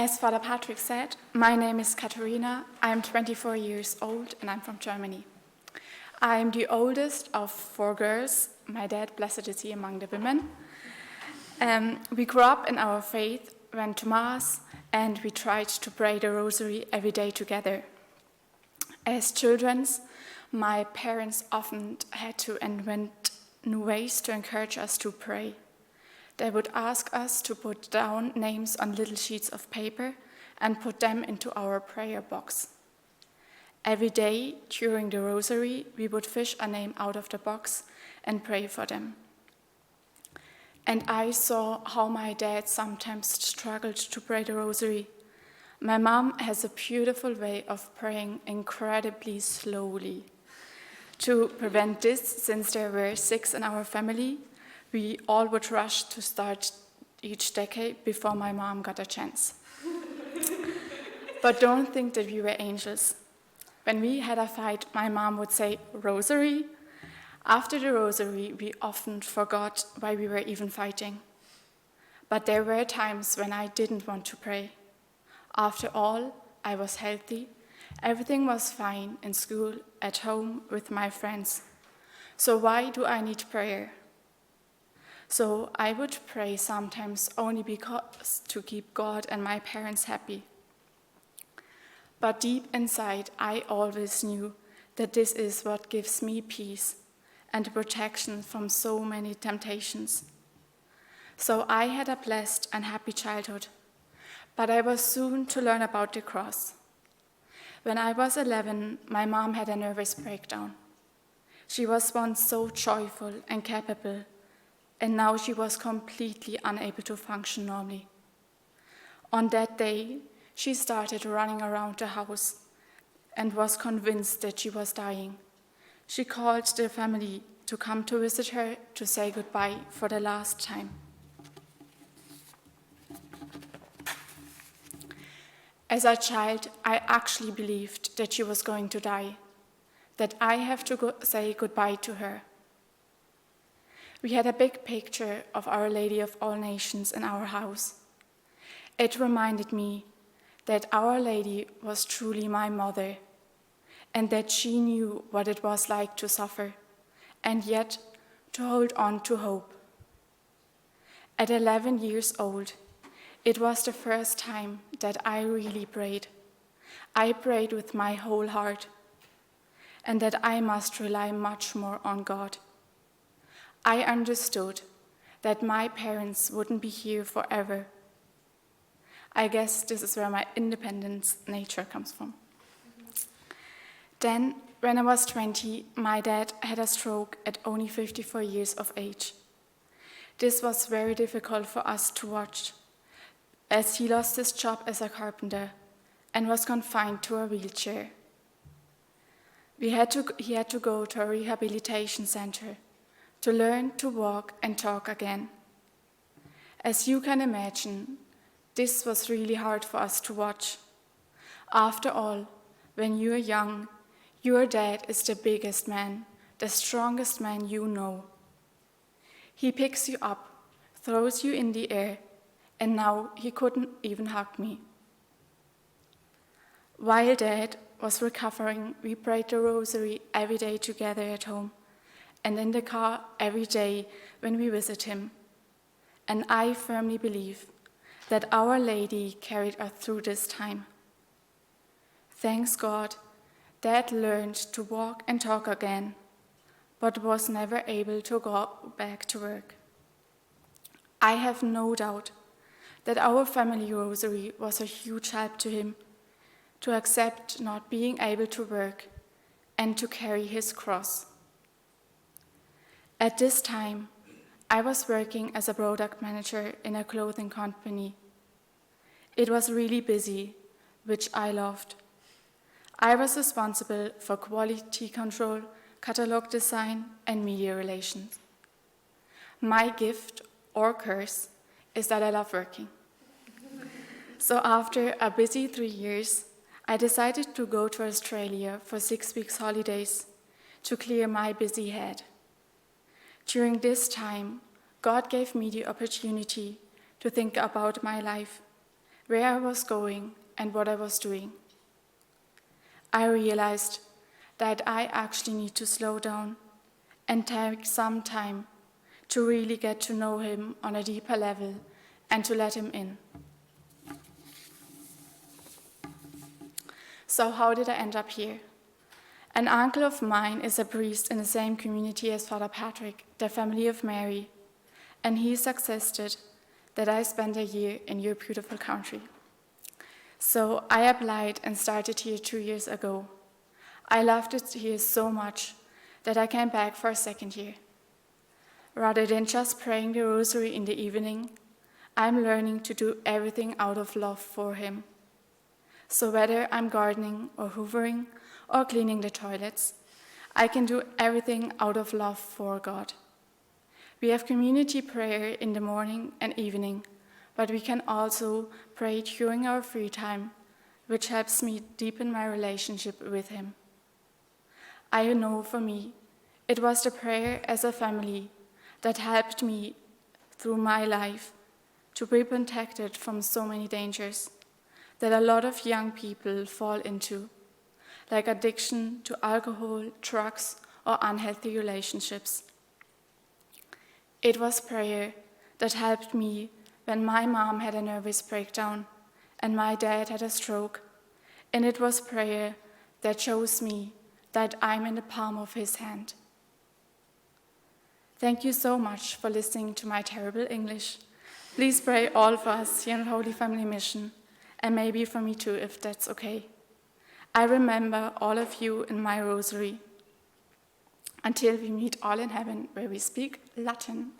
As Father Patrick said, my name is Katharina. I'm 24 years old and I'm from Germany. I'm the oldest of 4 girls. My dad, blessed is he among the women. We grew up in our faith, went to Mass, and we tried to pray the rosary every day together. As children, my parents often had to invent new ways to encourage us to pray. They would ask us to put down names on little sheets of paper and put them into our prayer box. Every day during the rosary, we would fish a name out of the box and pray for them. And I saw how my dad sometimes struggled to pray the rosary. My mom has a beautiful way of praying incredibly slowly. To prevent this, since there were 6 in our family, we all would rush to start each decade before my mom got a chance. But don't think that we were angels. When we had a fight, my mom would say, "Rosary?" After the rosary, we often forgot why we were even fighting. But there were times when I didn't want to pray. After all, I was healthy. Everything was fine in school, at home, with my friends. So why do I need prayer? So I would pray sometimes only because to keep God and my parents happy. But deep inside, I always knew that this is what gives me peace and protection from so many temptations. So I had a blessed and happy childhood, but I was soon to learn about the cross. When I was 11, my mom had a nervous breakdown. She was once so joyful and capable, and now she was completely unable to function normally. On that day, she started running around the house and was convinced that she was dying. She called the family to come to visit her to say goodbye for the last time. As a child, I actually believed that she was going to die, that I have to say goodbye to her. We had a big picture of Our Lady of All Nations in our house. It reminded me that Our Lady was truly my mother, and that she knew what it was like to suffer, and yet to hold on to hope. At 11 years old, it was the first time that I really prayed. I prayed with my whole heart, and that I must rely much more on God. I understood that my parents wouldn't be here forever. I guess this is where my independent nature comes from. Then, when I was 20, my dad had a stroke at only 54 years of age. This was very difficult for us to watch, as he lost his job as a carpenter and was confined to a wheelchair. He had to go to a rehabilitation center to learn to walk and talk again. As you can imagine, this was really hard for us to watch. After all, when you're young, your dad is the biggest man, the strongest man you know. He picks you up, throws you in the air, and now he couldn't even hug me. While Dad was recovering, we prayed the rosary every day together at home, and in the car every day when we visit him. And I firmly believe that Our Lady carried us through this time. Thanks God, Dad learned to walk and talk again, but was never able to go back to work. I have no doubt that our family rosary was a huge help to him to accept not being able to work and to carry his cross. At this time, I was working as a product manager in a clothing company. It was really busy, which I loved. I was responsible for quality control, catalog design, and media relations. My gift, or curse, is that I love working. So after a busy 3 years, I decided to go to Australia for 6 weeks holidays to clear my busy head. During this time, God gave me the opportunity to think about my life where I was going and what I was doing. I realized that I actually need to slow down and take some time to really get to know him on a deeper level and to let him in. So how did I end up here? An uncle of mine is a priest in the same community as Father Patrick, the family of Mary, and he suggested that I spend a year in your beautiful country. So I applied and started here 2 years ago. I loved it here so much that I came back for a second year. Rather than just praying the rosary in the evening, I'm learning to do everything out of love for him. So whether I'm gardening or hoovering or cleaning the toilets, I can do everything out of love for God. We have community prayer in the morning and evening, but we can also pray during our free time, which helps me deepen my relationship with him. I know for me, it was the prayer as a family that helped me through my life to be protected from so many dangers that a lot of young people fall into, like addiction to alcohol, drugs, or unhealthy relationships. It was prayer that helped me when my mom had a nervous breakdown and my dad had a stroke, and it was prayer that shows me that I'm in the palm of his hand. Thank you so much for listening to my terrible English. Please pray all for us here in Holy Family Mission, and maybe for me too, if that's okay. I remember all of you in my rosary, until we meet all in heaven, where we speak Latin.